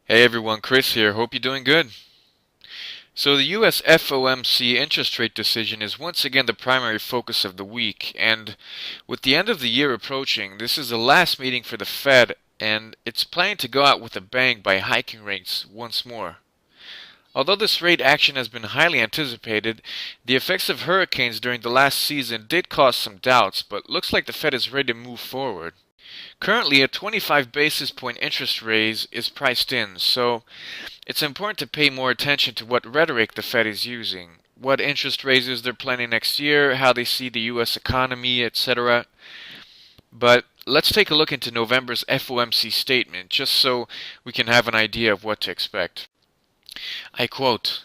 Hey everyone, Chris here. Hope you're doing good. So the US FOMC interest rate decision is once again the primary focus of the week, and with the end of the year approaching, this is the last meeting for the Fed, and it's planning to go out with a bang by hiking rates once more. Although this rate action has been highly anticipated, the effects of hurricanes during the last season did cause some doubts, but looks like the Fed is ready to move forward. Currently, a 25 basis point interest raise is priced in, so it's important to pay more attention to what rhetoric the Fed is using, what interest raises they're planning next year, how they see the U.S. economy, etc. But let's take a look into November's FOMC statement, just so we can have an idea of what to expect. I quote,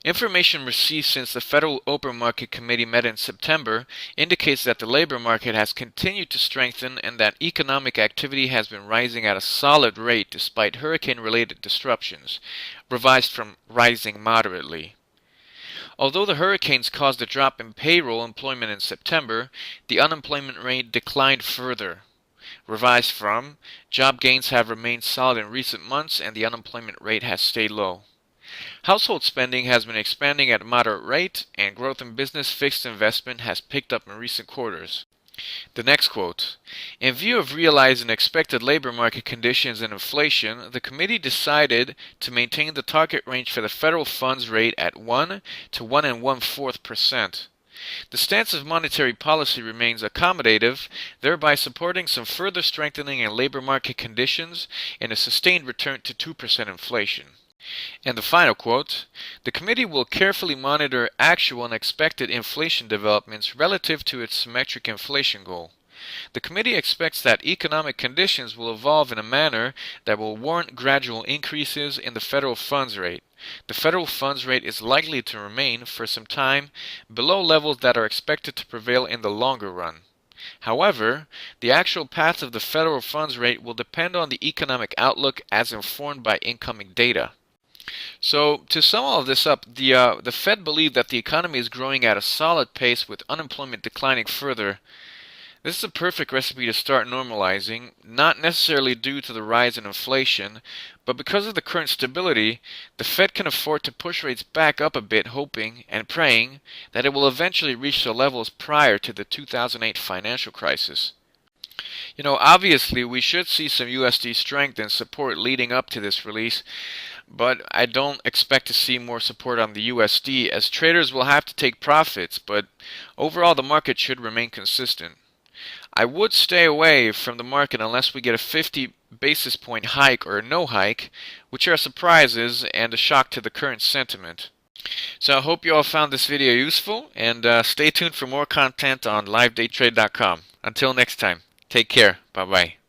"Information received since the Federal Open Market Committee met in September indicates that the labor market has continued to strengthen and that economic activity has been rising at a solid rate despite hurricane-related disruptions, revised from rising moderately. Although the hurricanes caused a drop in payroll employment in September, the unemployment rate declined further, revised from job gains have remained solid in recent months and the unemployment rate has stayed low. Household spending has been expanding at a moderate rate, and growth in business fixed investment has picked up in recent quarters." The next quote, "In view of realized and expected labor market conditions and inflation, the committee decided to maintain the target range for the federal funds rate at 1 to 1.14%. The stance of monetary policy remains accommodative, thereby supporting some further strengthening in labor market conditions and a sustained return to 2% inflation." And the final quote, "The committee will carefully monitor actual and expected inflation developments relative to its symmetric inflation goal. The committee expects that economic conditions will evolve in a manner that will warrant gradual increases in the federal funds rate. The federal funds rate is likely to remain, for some time, below levels that are expected to prevail in the longer run. However, the actual path of the federal funds rate will depend on the economic outlook as informed by incoming data." So, to sum all of this up, the Fed believe that the economy is growing at a solid pace with unemployment declining further. This is a perfect recipe to start normalizing, not necessarily due to the rise in inflation, but because of the current stability, the Fed can afford to push rates back up a bit, hoping and praying that it will eventually reach the levels prior to the 2008 financial crisis. Obviously, we should see some USD strength and support leading up to this release, but I don't expect to see more support on the USD as traders will have to take profits, but overall the market should remain consistent. I would stay away from the market unless we get a 50 basis point hike or no hike, which are surprises and a shock to the current sentiment. So I hope you all found this video useful, and stay tuned for more content on livedaytrade.com. Until next time, take care. Bye-bye.